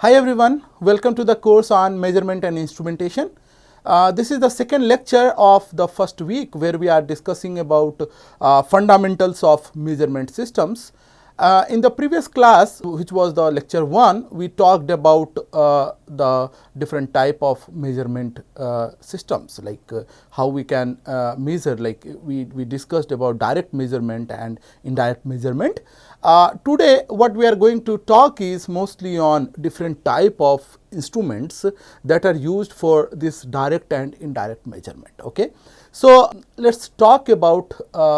Hi everyone, welcome to the course on measurement and instrumentation. This is the second lecture of the first week where we are discussing about fundamentals of measurement systems. In the previous class, which was the lecture 1, we talked about the different type of measurement systems, like how we can measure, like we discussed about direct measurement and indirect measurement. Today what we are going to talk is mostly on different type of instruments that are used for this direct and indirect measurement. Okay, so let's talk about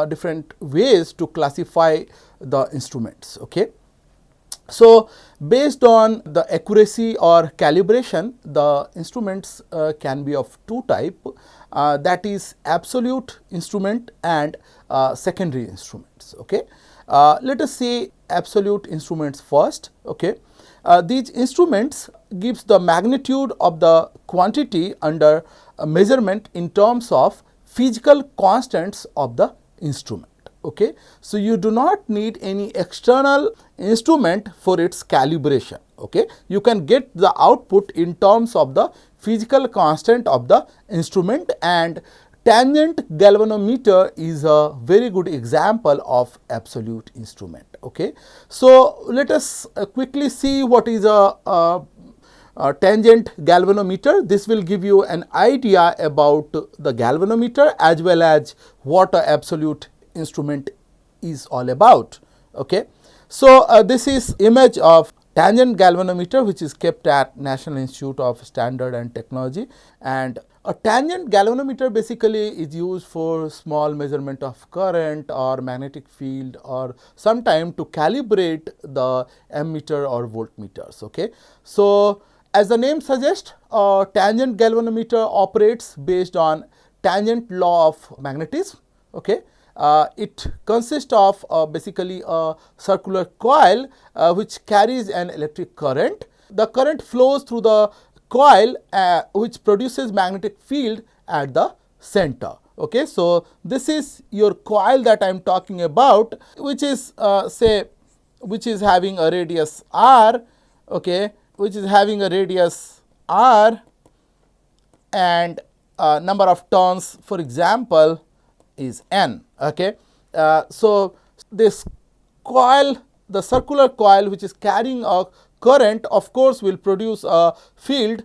different ways to classify the instruments. Okay, so based on the accuracy or calibration, the instruments can be of two type, that is absolute instrument and secondary instruments. Okay, let us see absolute instruments first. Okay, these instruments gives the magnitude of the quantity under measurement in terms of physical constants of the instrument. Okay, so you do not need any external instrument for its calibration. Okay, you can get the output in terms of the physical constant of the instrument, and tangent galvanometer is a very good example of absolute instrument. Okay, so let us quickly see what is a tangent galvanometer. This will give you an idea about the galvanometer as well as what a absolute instrument is all about. Okay, so this is image of tangent galvanometer which is kept at National Institute of Standard and Technology, and a tangent galvanometer basically is used for small measurement of current or magnetic field, or sometime to calibrate the ammeter or voltmeters. Okay, so as the name suggests, a tangent galvanometer operates based on tangent law of magnetism. Okay, it consists of basically a circular coil which carries an electric current. The current flows through the coil which produces magnetic field at the center. Okay, so this is your coil that I am talking about, which is which is having a radius r. Okay, which is having a radius r and number of turns, for example, is n. Okay, so this coil, the circular coil which is carrying a current, of course will produce a field,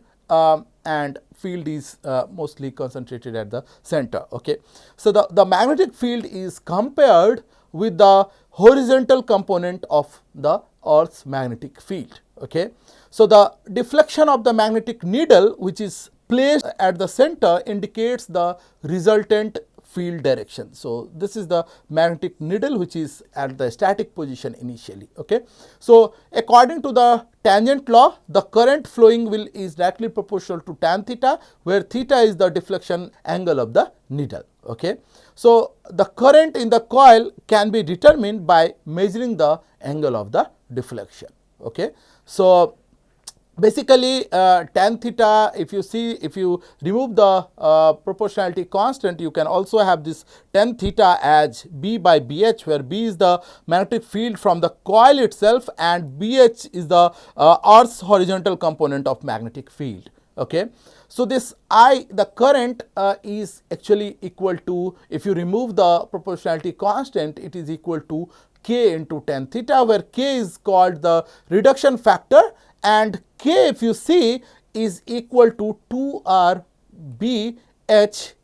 and field is mostly concentrated at the center. Okay, so the magnetic field is compared with the horizontal component of the Earth's magnetic field. Okay, so the deflection of the magnetic needle which is placed at the center indicates the resultant field direction. So this is the magnetic needle which is at the static position initially. Okay, so according to the tangent law, the current flowing is directly proportional to tan theta, where theta is the deflection angle of the needle. Okay, so the current in the coil can be determined by measuring the angle of the deflection. Okay, so basically tan theta, if you see, if you remove the proportionality constant, you can also have this tan theta as B by BH, where B is the magnetic field from the coil itself and BH is the Earth's horizontal component of magnetic field. Okay, so this I, the current is actually equal to, if you remove the proportionality constant, it is equal to K into tan theta, where K is called the reduction factor, and K, if you see, is equal to 2R BH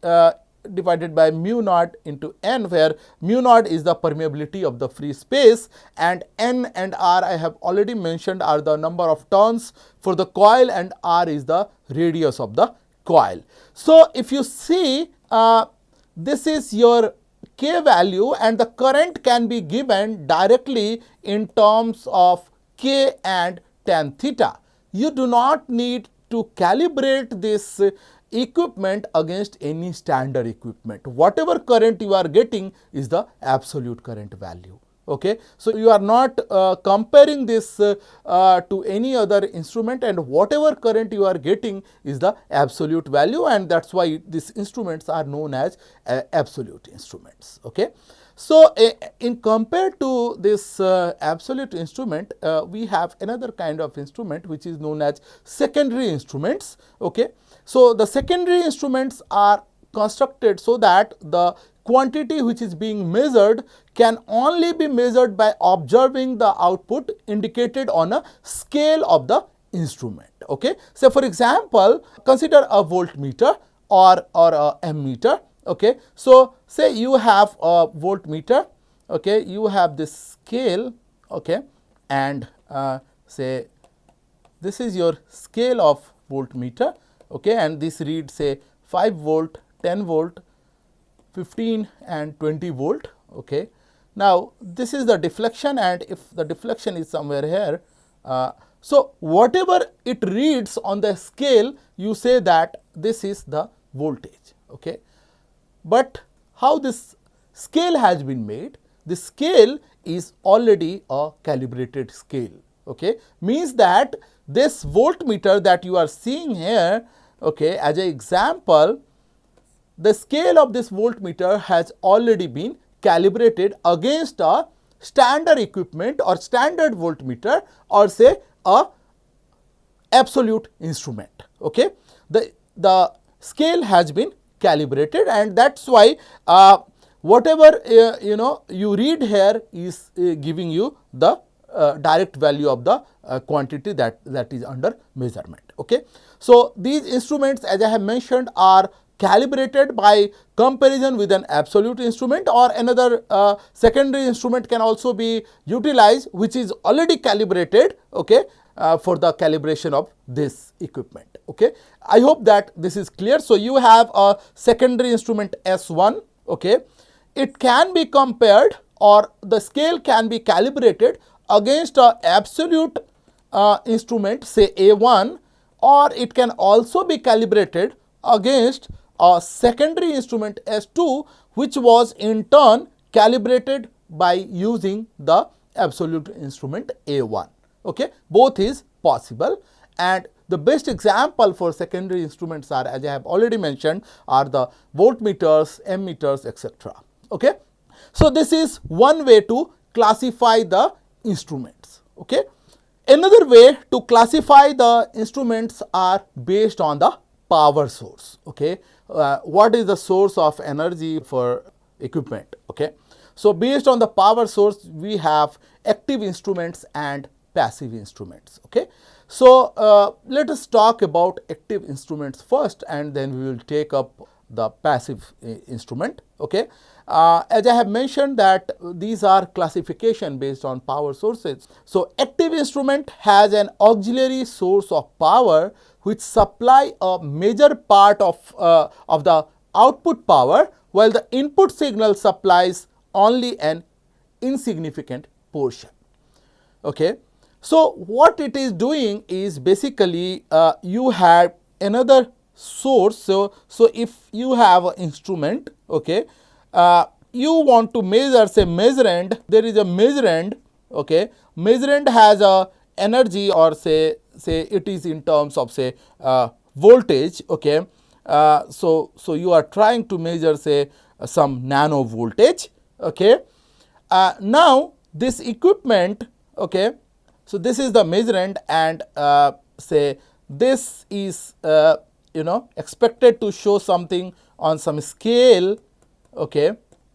divided by mu naught into N, where mu naught is the permeability of the free space, and N and R I have already mentioned are the number of turns for the coil, and R is the radius of the coil. So if you see, this is your K value, and the current can be given directly in terms of K and tan theta. You do not need to calibrate this equipment against any standard equipment. Whatever current you are getting is the absolute current value. Okay. So, you are not comparing this to any other instrument, and whatever current you are getting is the absolute value, and that is why these instruments are known as absolute instruments. Okay. So, in compared to this absolute instrument, we have another kind of instrument which is known as secondary instruments. Okay. So, the secondary instruments are constructed so that the quantity which is being measured can only be measured by observing the output indicated on a scale of the instrument. Okay. So, for example, consider a voltmeter or a ammeter. Okay. So, say you have a voltmeter, okay, you have this scale, okay, and say this is your scale of voltmeter, okay, and this reads say 5 volt, 10 volt, 15 and 20 volt. Okay. Now, this is the deflection, and if the deflection is somewhere here, so whatever it reads on the scale, you say that this is the voltage. Okay. But how this scale has been made? The scale is already a calibrated scale. Okay. Means that this voltmeter that you are seeing here, okay, as an example, the scale of this voltmeter has already been calibrated against a standard equipment or standard voltmeter, or say a absolute instrument. Okay. The scale has been calibrated, and that is why whatever you read here is giving you the direct value of the quantity that is under measurement. Okay. So, these instruments, as I have mentioned, are calibrated by comparison with an absolute instrument, or another secondary instrument can also be utilized which is already calibrated, okay, for the calibration of this equipment. Okay. I hope that this is clear. So, you have a secondary instrument S1, okay. It can be compared, or the scale can be calibrated against a absolute instrument, say A1, or it can also be calibrated against a secondary instrument S2, which was in turn calibrated by using the absolute instrument A1. Okay. Both is possible, and the best example for secondary instruments are, as I have already mentioned, are the voltmeters, ammeters, etc. Okay. So, this is one way to classify the instruments. Okay. Another way to classify the instruments are based on the power source. Okay. What is the source of energy for equipment? Okay. So, based on the power source, we have active instruments and passive instruments. Okay. So, let us talk about active instruments first, and then we will take up the passive instrument. Okay. As I have mentioned that these are classification based on power sources. So, active instrument has an auxiliary source of power which supply a major part of the output power, while the input signal supplies only an insignificant portion. Okay. So, what it is doing is basically you have another source. So, if you have an instrument, okay, you want to measure, say, measurand, there is a measurand, okay, measurand has a energy, or say it is in terms of, say, voltage. Okay. So, you are trying to measure, say, some nano voltage. Okay. Now, this equipment, okay, so this is the measurand, and say this is expected to show something on some scale. Okay.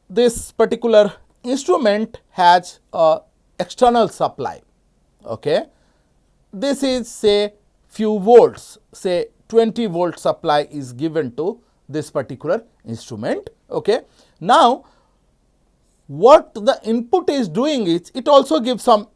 This particular instrument has a external supply. Okay. This is, say, few volts, say 20 volt supply is given to this particular instrument. Okay. Now, what the input is doing is it also gives some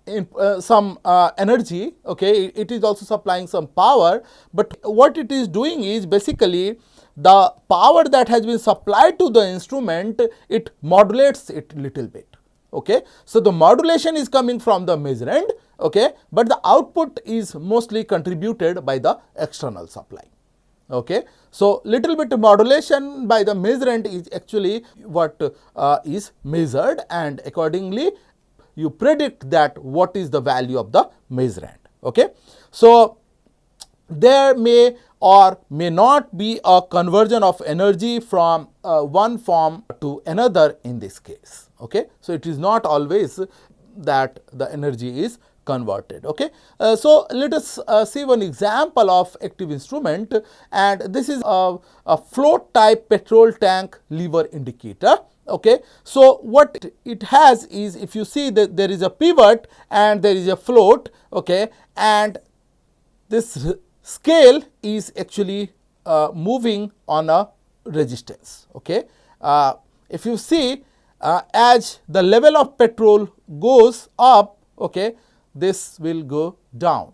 energy. Okay. It is also supplying some power, but what it is doing is basically the power that has been supplied to the instrument, it modulates it little bit. Okay. So, the modulation is coming from the measurand, okay, but the output is mostly contributed by the external supply. Okay. So, little bit modulation by the measurand is actually what is measured, and accordingly you predict that what is the value of the measurand. Okay. So, there may or may not be a conversion of energy from one form to another in this case. Okay. So, it is not always that the energy is converted. Okay. So, let us see one example of active instrument, and this is a float type petrol tank lever indicator. Okay. So, what it has is, if you see that there is a pivot and there is a float, okay, and this scale is actually moving on a resistance. Okay. If you see, as the level of petrol goes up, okay, this will go down,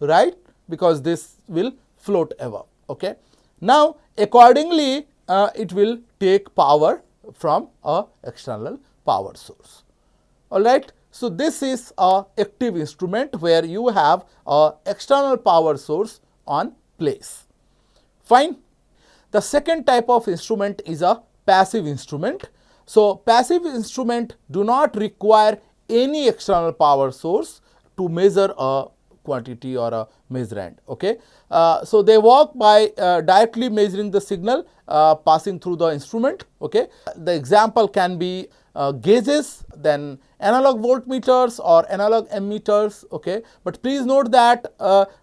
right, because this will float above. Okay. Now, accordingly, it will take power from a external power source. All right. So, this is a active instrument where you have a external power source on place. Fine. The second type of instrument is a passive instrument. So, passive instrument do not require any external power source to measure a quantity or a measurand. Okay. So, they work by directly measuring the signal passing through the instrument. Okay. The example can be gauges, then analog voltmeters or analog ammeters. Okay. But please note that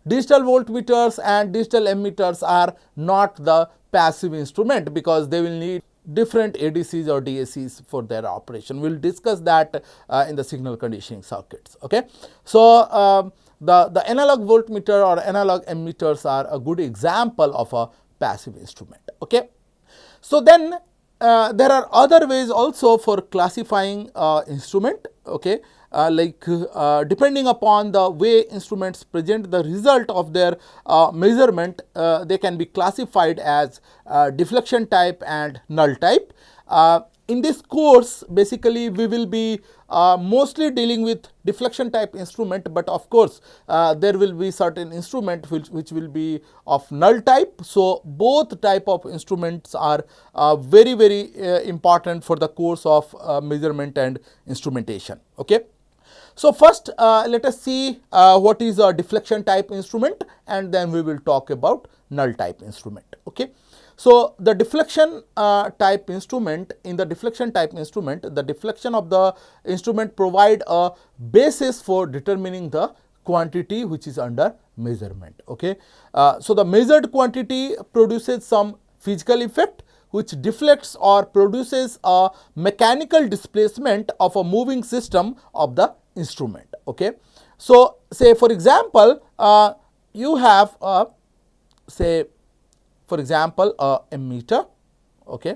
digital voltmeters and digital ammeters are not the passive instrument, because they will need different ADCs or DACs for their operation. We will discuss that in the signal conditioning circuits. Okay. So, the analog voltmeter or analog ammeters are a good example of a passive instrument. Okay. So, then there are other ways also for classifying instrument. Okay. Depending upon the way instruments present the result of their measurement, they can be classified as deflection type and null type. In this course, basically we will be mostly dealing with deflection type instrument, but of course, there will be certain instrument which will be of null type. So, both type of instruments are very important for the course of measurement and instrumentation. Okay. So, first let us see what is a deflection type instrument, and then we will talk about null type instrument. Okay. So, the deflection type instrument, in the deflection type instrument, the deflection of the instrument provide a basis for determining the quantity which is under measurement. Okay. So, the measured quantity produces some physical effect which deflects or produces a mechanical displacement of a moving system of the instrument. Okay. So, say for example, you have a, say for example, a ammeter. Okay.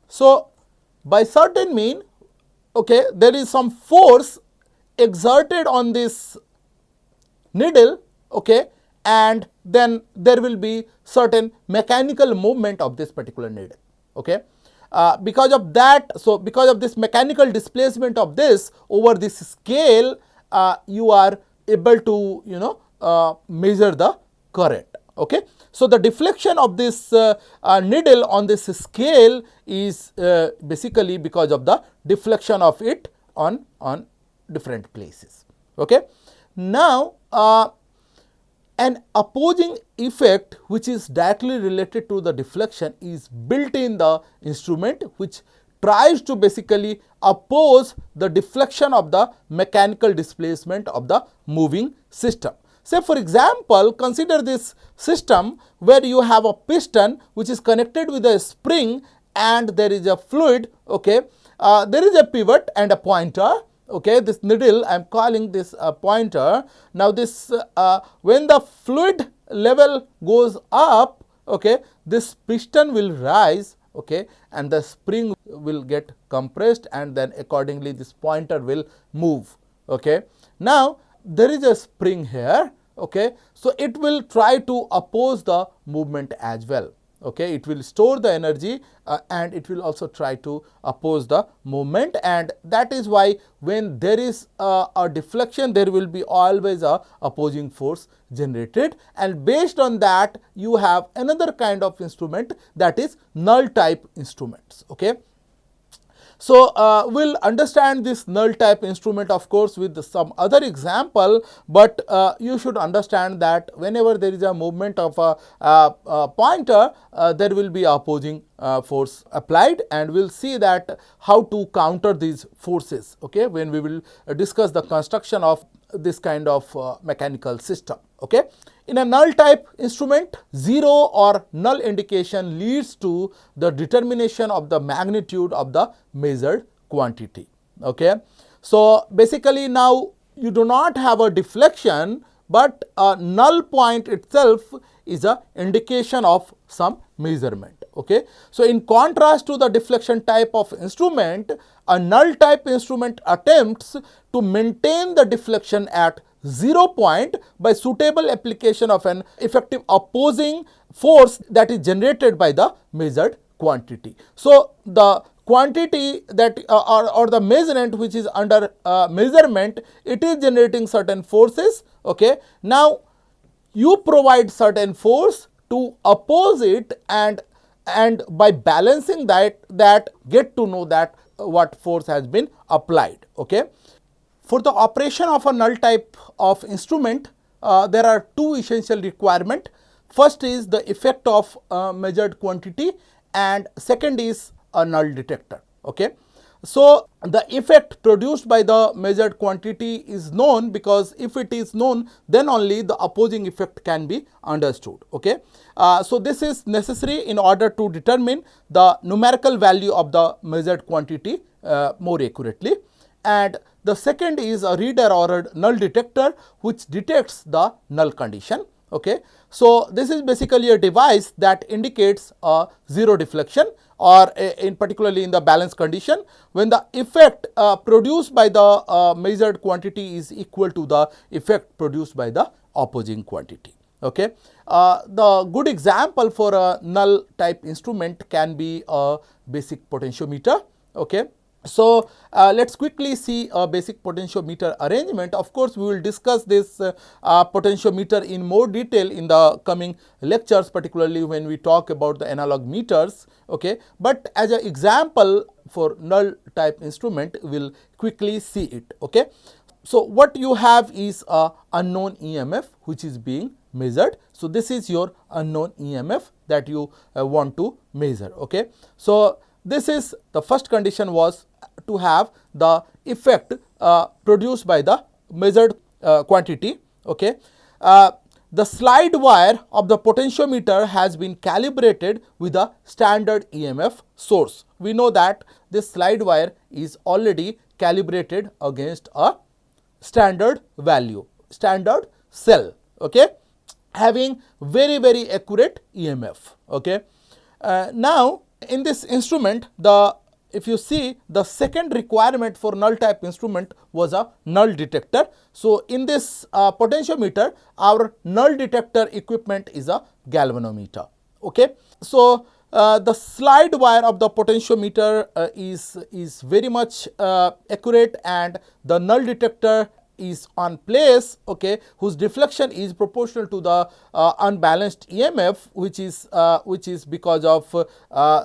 So, by certain mean, okay, there is some force exerted on this needle, okay, and then there will be certain mechanical movement of this particular needle. Okay. Because of that, so because of this mechanical displacement of this over this scale, you are able to measure the current. Okay. So, the deflection of this needle on this scale is basically because of the deflection of it on different places. Okay. Now, an opposing effect which is directly related to the deflection is built in the instrument, which tries to basically oppose the deflection of the mechanical displacement of the moving system. Say for example, consider this system where you have a piston which is connected with a spring and there is a fluid. Okay. There is a pivot and a pointer. Okay, this needle I am calling this a pointer. Now, this when the fluid level goes up, okay, this piston will rise, okay, and the spring will get compressed, and then accordingly this pointer will move. Okay. Now, there is a spring here. Okay. So, it will try to oppose the movement as well. Okay, it will store the energy and it will also try to oppose the movement, and that is why when there is a deflection, there will be always a opposing force generated, and based on that you have another kind of instrument, that is null type instruments. Okay. So, we'll understand this null type instrument of course with some other example, but you should understand that whenever there is a movement of a pointer, there will be opposing force applied, and we'll see that how to counter these forces, okay, when we will discuss the construction of this kind of mechanical system. Okay. In a null type instrument, zero or null indication leads to the determination of the magnitude of the measured quantity. Okay. So, basically now you do not have a deflection, but a null point itself is a indication of some measurement. Okay. So, in contrast to the deflection type of instrument, a null type instrument attempts to maintain the deflection at 0 point by suitable application of an effective opposing force that is generated by the measured quantity. So, the quantity that or the measurement which is under measurement, it is generating certain forces. Okay. Now, you provide certain force to oppose it, and by balancing that get to know that what force has been applied. Okay. For the operation of a null type of instrument, there are two essential requirements. First is the effect of measured quantity, and second is a null detector. Okay. So, the effect produced by the measured quantity is known, because if it is known, then only the opposing effect can be understood. Okay. So, this is necessary in order to determine the numerical value of the measured quantity more accurately. And the second is a reader or a null detector which detects the null condition. Okay. So, this is basically a device that indicates a zero deflection, or in particularly in the balance condition, when the effect produced by the measured quantity is equal to the effect produced by the opposing quantity. Okay. The good example for a null type instrument can be a basic potentiometer. Okay. So, let us quickly see a basic potentiometer arrangement. Of course, we will discuss this potentiometer in more detail in the coming lectures, particularly when we talk about the analog meters. Okay. But as an example for null type instrument, we will quickly see it. Okay. So, what you have is a unknown EMF which is being measured. So, this is your unknown EMF that you want to measure. Okay. So, this is the first condition was to have the effect produced by the measured quantity. Okay. The slide wire of the potentiometer has been calibrated with a standard EMF source. We know that this slide wire is already calibrated against a standard value, standard cell, okay, having very accurate EMF. Okay. Now, in this instrument, if you see, the second requirement for null type instrument was a null detector. So, in this potentiometer, our null detector equipment is a galvanometer. Okay. So, the slide wire of the potentiometer is very much accurate, and the null detector is on place, okay, whose deflection is proportional to the unbalanced EMF, which is because of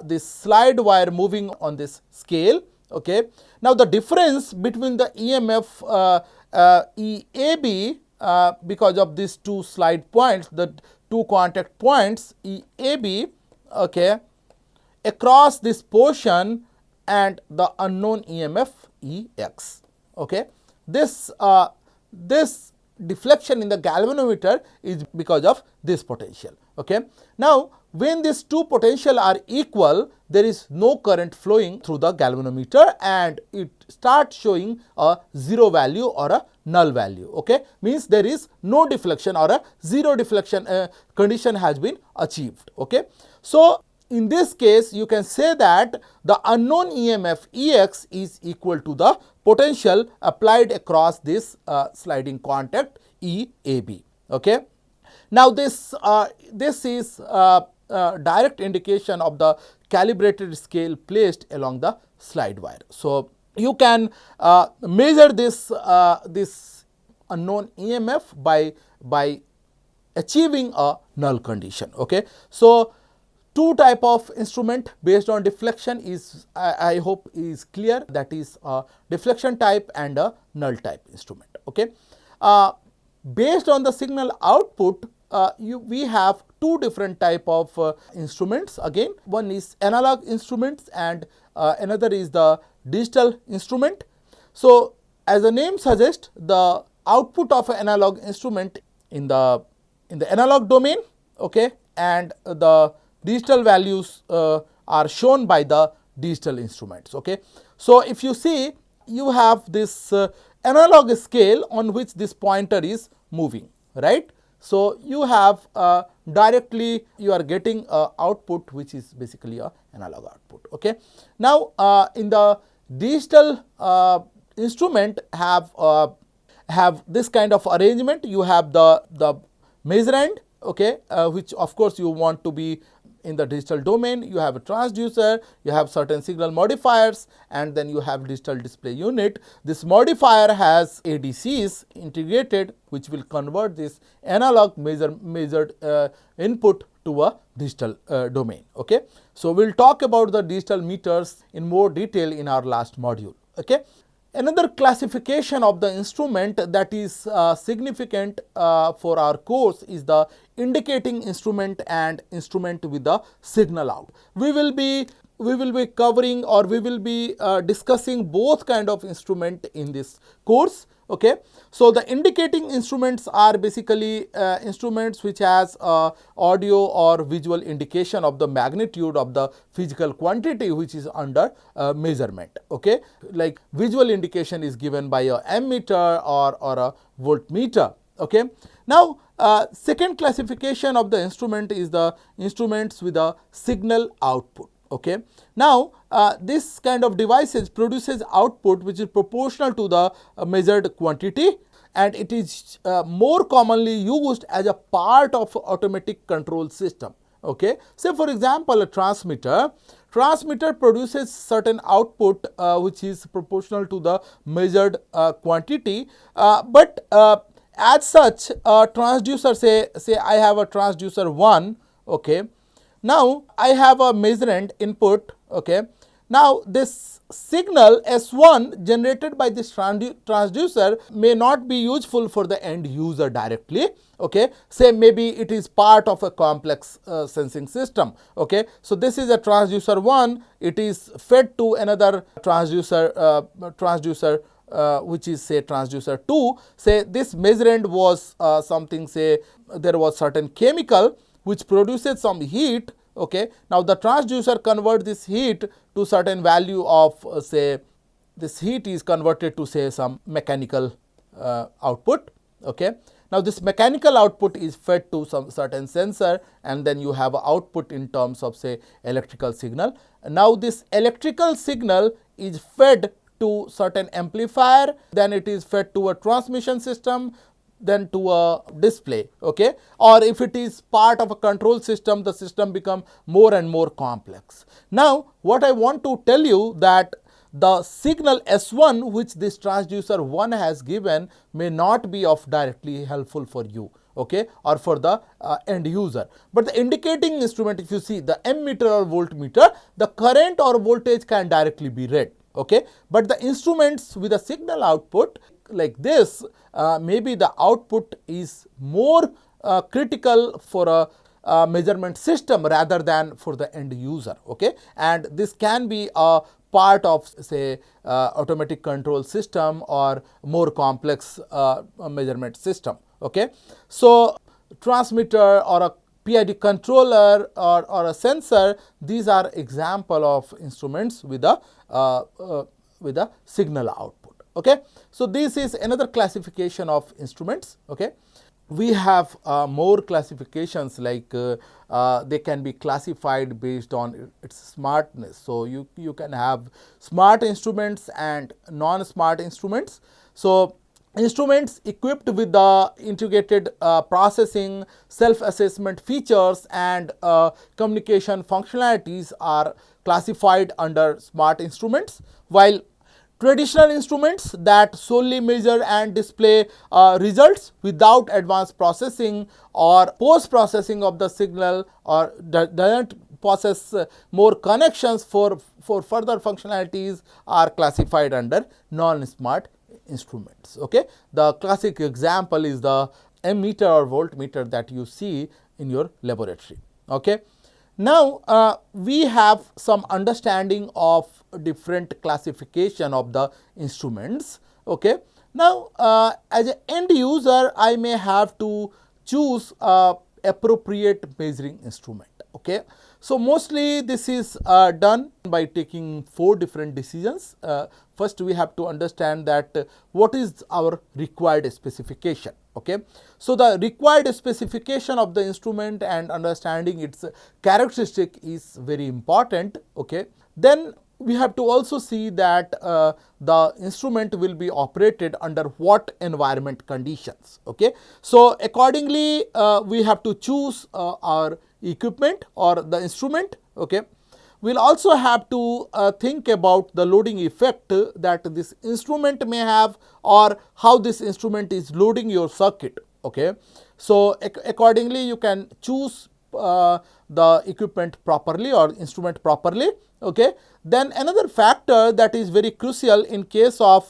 this slide wire moving on this scale. Okay. Now, the difference between the EMF EAB because of these two slide points, the two contact points EAB, okay, across this portion, and the unknown EMF EX. Okay. This deflection in the galvanometer is because of this potential. Okay. Now, when these two potential are equal, there is no current flowing through the galvanometer, and it starts showing a zero value or a null value. Okay. Means there is no deflection or a zero deflection condition has been achieved. Okay. So, in this case, you can say that the unknown EMF EX is equal to the potential applied across this sliding contact EAB. Okay. Now, this is direct indication of the calibrated scale placed along the slide wire. So you can measure this this unknown EMF by achieving a null condition. Okay, so two type of instrument based on deflection is I hope is clear, that is a deflection type and a null type instrument. Okay, based on the signal output, we have two different type of instruments. Again, one is analog instruments and another is the digital instrument. So as the name suggests, the output of an analog instrument in the analog domain, okay, and the digital values are shown by the digital instruments. Okay, so if you see, you have this analog scale on which this pointer is moving, right? So you have directly you are getting output which is basically a analog output. Okay, now in the digital instrument have this kind of arrangement. You have the measurand, okay, which of course you want to be in the digital domain. You have a transducer, you have certain signal modifiers, and then you have digital display unit. This modifier has ADCs integrated, which will convert this analog measured input to a digital domain. Okay, so we'll talk about the digital meters in more detail in our last module. Okay, another classification of the instrument that is significant for our course is the indicating instrument and instrument with the signal out. We will be covering, or we will be discussing both kind of instrument in this course. Okay, so the indicating instruments are basically instruments which has audio or visual indication of the magnitude of the physical quantity which is under measurement. Okay, like visual indication is given by a ammeter or a voltmeter. Okay, now second classification of the instrument is the instruments with a signal output. Okay, now this kind of devices produces output which is proportional to the measured quantity, and it is more commonly used as a part of automatic control system. Okay, say for example, a transmitter produces certain output which is proportional to the measured quantity, but as such a transducer, say I have a transducer 1. Okay, now I have a measurand input. Okay, now this signal S1 generated by this transducer may not be useful for the end user directly. Okay, say maybe it is part of a complex sensing system. Okay, so this is a transducer 1, it is fed to another transducer which is say transducer 2. Say this measurand was something, say there was certain chemical which produces some heat. Okay, now the transducer converts this heat to certain value of say this heat is converted to say some mechanical output. Okay, now this mechanical output is fed to some certain sensor, and then you have output in terms of say electrical signal. Now this electrical signal is fed to certain amplifier, then it is fed to a transmission system, then to a display. Okay, or if it is part of a control system, the system become more and more complex. Now what I want to tell you that the signal S1 which this transducer 1 has given may not be of directly helpful for you, okay, or for the end user. But the indicating instrument, if you see the ammeter or voltmeter, the current or voltage can directly be read. Okay, but the instruments with a signal output like this, maybe the output is more critical for a measurement system rather than for the end user. Okay, and this can be a part of say automatic control system or more complex measurement system. Okay, so transmitter or a PID controller or a sensor, these are example of instruments with a signal output. Okay, so this is another classification of instruments. Okay, we have more classifications, like they can be classified based on its smartness. So you can have smart instruments and non-smart instruments. So Instruments equipped with the integrated processing, self-assessment features and communication functionalities are classified under smart instruments, while traditional instruments that solely measure and display results without advanced processing or post-processing of the signal or doesn't possess more connections for further functionalities are classified under non-smart instruments. Okay, the classic example is the ammeter or voltmeter that you see in your laboratory. Okay, now we have some understanding of different classification of the instruments. Okay, now as an end user I may have to choose appropriate measuring instrument. Okay, so mostly this is done by taking 4 different decisions. First we have to understand that what is our required specification. Okay, so the required specification of the instrument and understanding its characteristic is very important. Okay, then we have to also see that the instrument will be operated under what environment conditions. Okay, so accordingly we have to choose our equipment or the instrument. Okay, we'll also have to think about the loading effect that this instrument may have or how this instrument is loading your circuit. Okay, so accordingly you can choose the equipment properly or instrument properly. Okay, then another factor that is very crucial in case of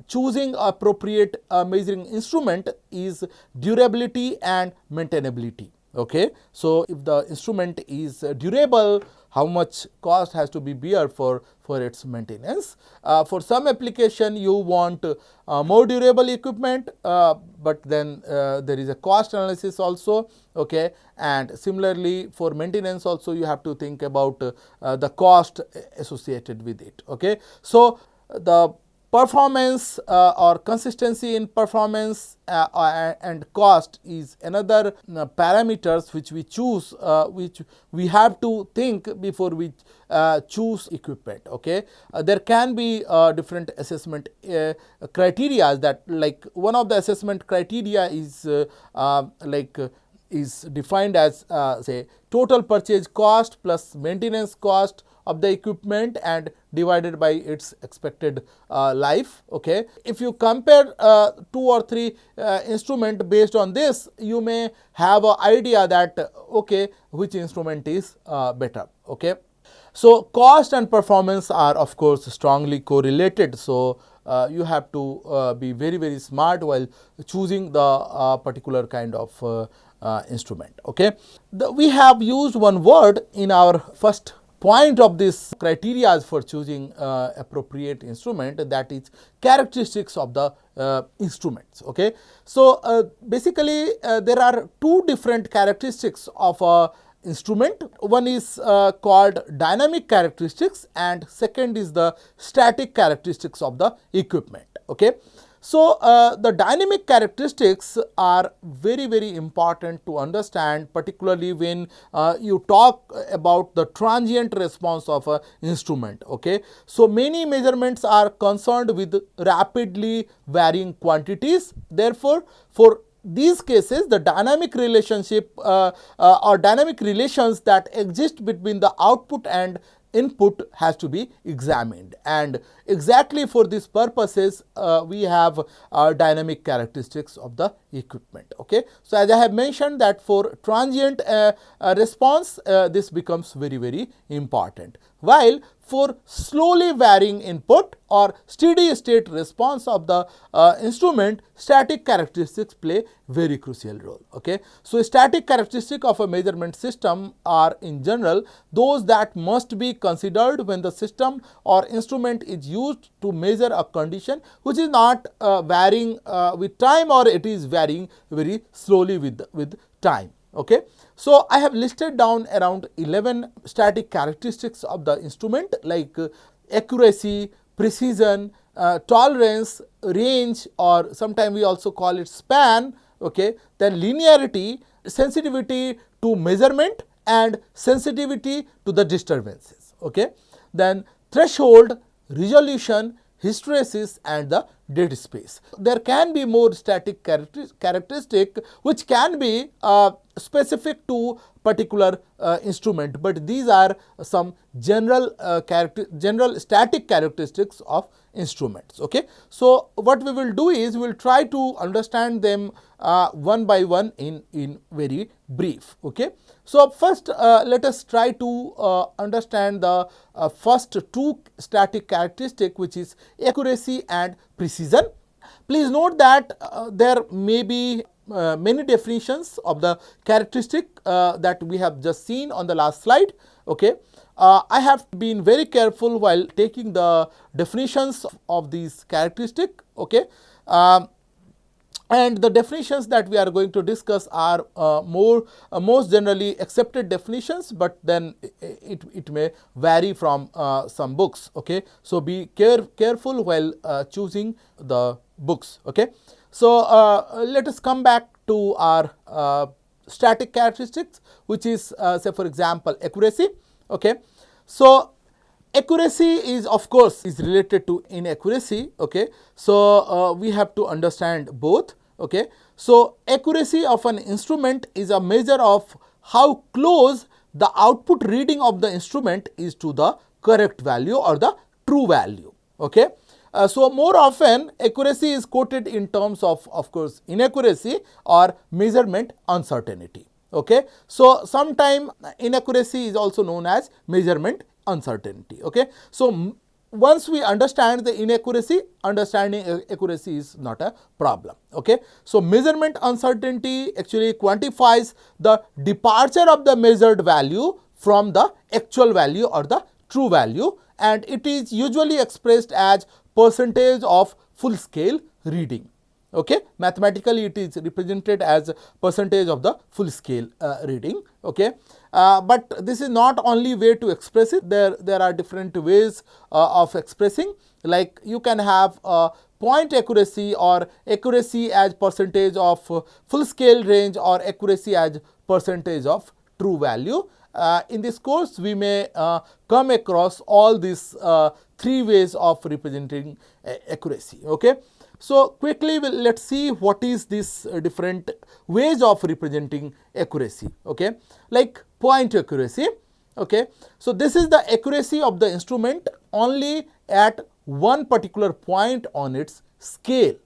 choosing appropriate measuring instrument is durability and maintainability. Okay, so if the instrument is durable, how much cost has to be bear for its maintenance. For some application you want more durable equipment, but then there is a cost analysis also. Okay, and similarly for maintenance also you have to think about the cost associated with it. Okay, so the performance or consistency in performance and cost is another parameters which we choose, which we have to think before we choose equipment. Okay, there can be different assessment criteria that, like, one of the assessment criteria is is defined as say total purchase cost plus maintenance cost of the equipment and divided by its expected life. Okay, if you compare 2 or 3 instrument based on this, you may have an idea that okay, which instrument is better. Okay, so cost and performance are of course strongly correlated. So you have to be very smart while choosing the particular kind of instrument. Okay, we have used one word in our first point of this criteria for choosing appropriate instrument, that is characteristics of the instruments. Okay, so basically there are 2 different characteristics of a instrument. One is called dynamic characteristics and second is the static characteristics of the equipment. Okay, so the dynamic characteristics are very important to understand, particularly when you talk about the transient response of an instrument. Okay, so many measurements are concerned with rapidly varying quantities. Therefore, for these cases the dynamic relationship or dynamic relations that exist between the output and input has to be examined, and exactly for these purposes we have dynamic characteristics of the equipment. Okay, so as I have mentioned that for transient response this becomes very important, while for slowly varying input or steady state response of the instrument, static characteristics play very crucial role. Okay, so static characteristic of a measurement system are in general those that must be considered when the system or instrument is used to measure a condition which is not varying with time, or it is varying very slowly with time. Okay, so I have listed down around 11 static characteristics of the instrument, like accuracy, precision, tolerance, range, or sometimes we also call it span. Okay, then linearity, sensitivity to measurement and sensitivity to the disturbances. Okay, then threshold, resolution, hysteresis and the dead space. There can be more static characteristic which can be specific to particular instrument, but these are some general static characteristics of instruments. Okay. So what we will do is we will try to understand them one by one in very brief. Okay. So first let us try to understand the first two static characteristic, which is accuracy and precision. Please note that there may be many definitions of the characteristic that we have just seen on the last slide. Okay. I have been very careful while taking the definitions of these characteristic. Okay. And the definitions that we are going to discuss are most generally accepted definitions, but then it may vary from some books. Okay. So be careful while choosing the books. Okay. So let us come back to our static characteristics, which is say for example accuracy. Okay. So accuracy is of course is related to inaccuracy. Okay. So we have to understand both. Okay. So accuracy of an instrument is a measure of how close the output reading of the instrument is to the correct value or the true value. Okay. So more often accuracy is quoted in terms of course inaccuracy or measurement uncertainty. Okay. So sometime inaccuracy is also known as measurement uncertainty. Okay. So once we understand the inaccuracy, understanding accuracy is not a problem. Okay. So measurement uncertainty actually quantifies the departure of the measured value from the actual value or the true value, and it is usually expressed as percentage of full scale reading. Okay. Mathematically it is represented as percentage of the full scale reading. Okay. But this is not only way to express it. There are different ways of expressing, like you can have point accuracy or accuracy as percentage of full scale range or accuracy as percentage of true value. In this course we may come across all these three ways of representing accuracy. Okay. So quickly let's see what is this different ways of representing accuracy. Okay. Like point accuracy. Okay. So this is the accuracy of the instrument only at one particular point on its scale.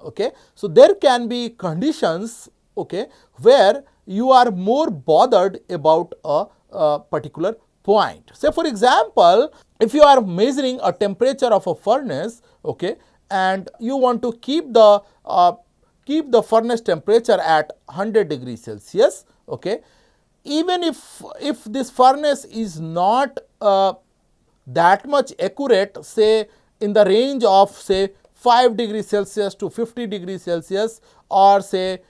Okay. So there can be conditions, okay, where you are more bothered about a particular point. Say for example, if you are measuring a temperature of a furnace, okay, and you want to keep the furnace temperature at 100 degrees Celsius. Okay. Even if this furnace is not that much accurate, say in the range of say 5 degrees Celsius to 50 degrees Celsius, or say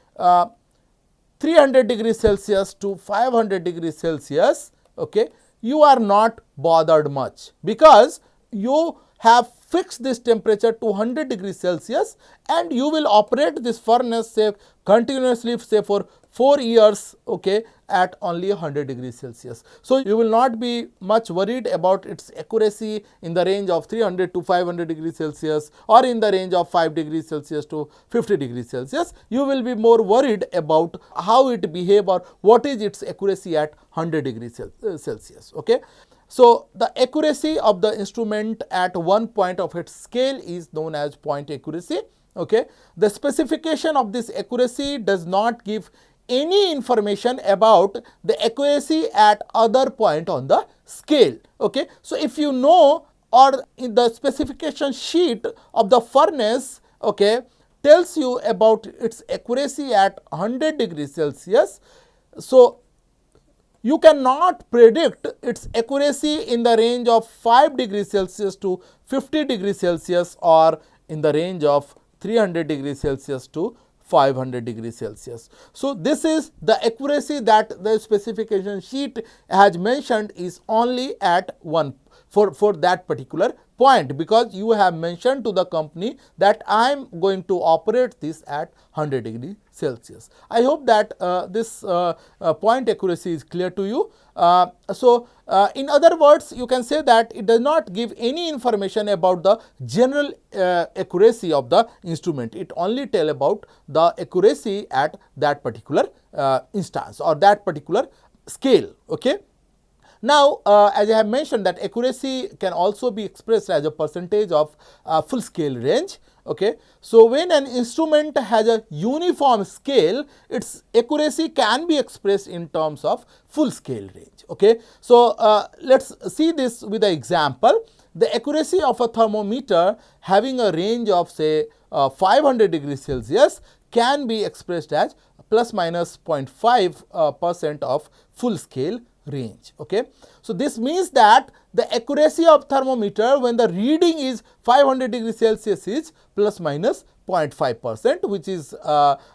300 degrees Celsius to 500 degrees Celsius, okay, you are not bothered much because you have fixed this temperature to 100 degrees Celsius and you will operate this furnace say continuously say for 4 years, okay, at only 100 degrees Celsius. So you will not be much worried about its accuracy in the range of 300 to 500 degrees Celsius or in the range of 5 degrees Celsius to 50 degrees Celsius. You will be more worried about how it behave or what is its accuracy at 100 degrees Celsius. Okay. So the accuracy of the instrument at one point of its scale is known as point accuracy. Okay. The specification of this accuracy does not give any information about the accuracy at other point on the scale. Okay. So if you know, or in the specification sheet of the furnace, okay, tells you about its accuracy at 100 degrees Celsius. So you cannot predict its accuracy in the range of 5 degrees Celsius to 50 degrees Celsius or in the range of 300 degrees Celsius to 500 degrees Celsius. So this is the accuracy that the specification sheet has mentioned is only at one for that particular point, because you have mentioned to the company that I am going to operate this at 100 degrees Celsius. I hope that this point accuracy is clear to you. In other words, you can say that it does not give any information about the general accuracy of the instrument. It only tell about the accuracy at that particular instance or that particular scale. Okay. Now, as I have mentioned, that accuracy can also be expressed as a percentage of full scale range. Okay. So, when an instrument has a uniform scale, its accuracy can be expressed in terms of full scale range. Okay. So, let us see this with an example. The accuracy of a thermometer having a range of say 500 degrees Celsius can be expressed as plus minus 0.5% of full scale range. Okay. So, this means that the accuracy of thermometer when the reading is 500 degrees Celsius is plus minus 0.5%, which is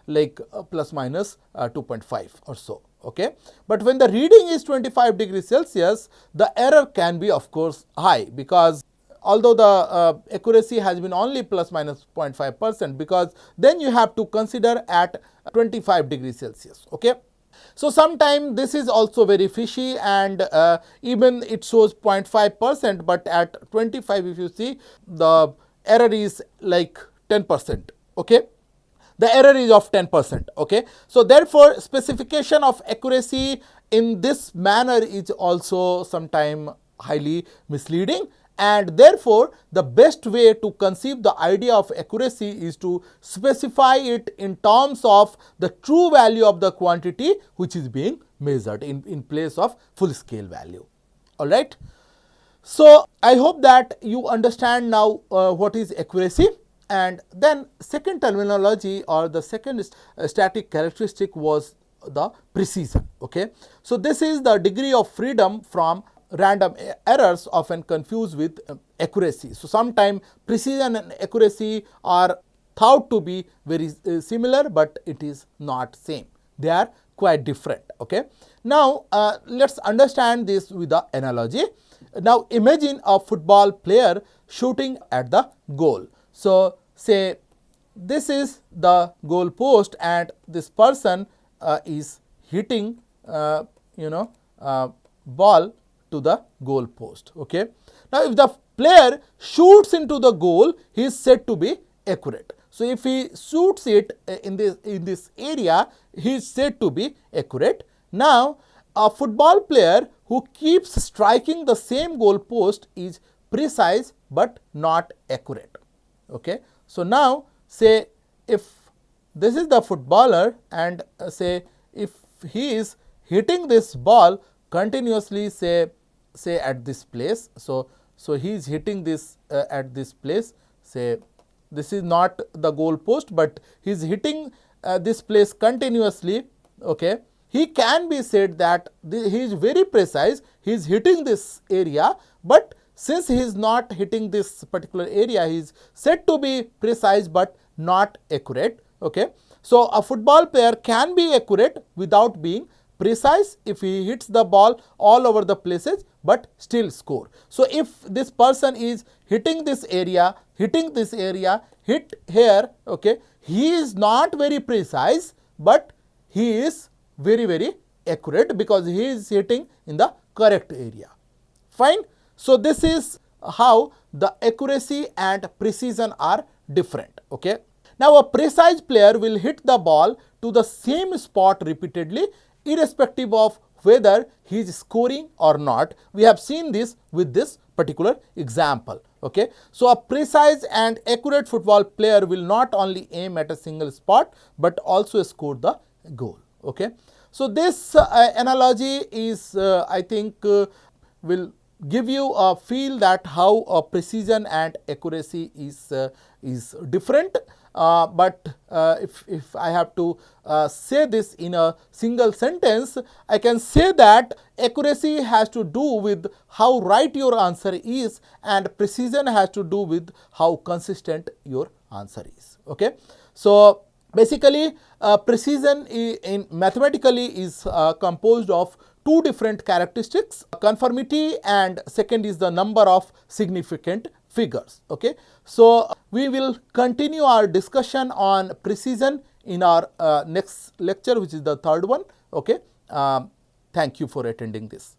like plus minus 2.5 or so. Okay. But when the reading is 25 degrees Celsius, the error can be of course high, because although the accuracy has been only plus minus 0.5%, because then you have to consider at 25 degrees Celsius. Okay. So, sometimes this is also very fishy, and even it shows 0.5%, but at 25 if you see, the error is like 10%. Okay. The error is of 10%. Okay. So, therefore, specification of accuracy in this manner is also sometimes highly misleading, and therefore, the best way to conceive the idea of accuracy is to specify it in terms of the true value of the quantity which is being measured in place of full scale value. All right. So, I hope that you understand now what is accuracy. And then second terminology or the second static characteristic was the precision. Okay. So, this is the degree of freedom from random errors, often confused with accuracy. So, sometimes precision and accuracy are thought to be very similar, but it is not same. They are quite different. Okay. Now, let us understand this with the analogy. Now, imagine a football player shooting at the goal. So, say this is the goal post and this person is hitting ball to the goal post. Okay. Now, if the player shoots into the goal, he is said to be accurate. So, if he shoots it in this area, he is said to be accurate. Now, a football player who keeps striking the same goal post is precise but not accurate. Okay. So, now say if this is the footballer and say if he is hitting this ball continuously say at this place. So, he is hitting this at this place, say this is not the goal post, but he is hitting this place continuously. Okay. He can be said that he is very precise, he is hitting this area, but since he is not hitting this particular area, he is said to be precise but not accurate. Okay. So, a football player can be accurate without being precise if he hits the ball all over the places, but still score. So, if this person is hitting this area, hit here, okay, he is not very precise, but he is very accurate because he is hitting in the correct area. Fine. So, this is how the accuracy and precision are different. Okay. Now, a precise player will hit the ball to the same spot repeatedly, irrespective of whether he is scoring or not. We have seen this with this particular example. Okay. So, a precise and accurate football player will not only aim at a single spot, but also score the goal. Okay. So, this analogy is I think will give you a feel that how precision and accuracy is different. But if I have to say this in a single sentence, I can say that accuracy has to do with how right your answer is and precision has to do with how consistent your answer is. Okay. So, basically precision in mathematically is composed of two different characteristics, conformity and second is the number of significant figures. Okay. So, we will continue our discussion on precision in our next lecture, which is the third one. Okay. Thank you for attending this.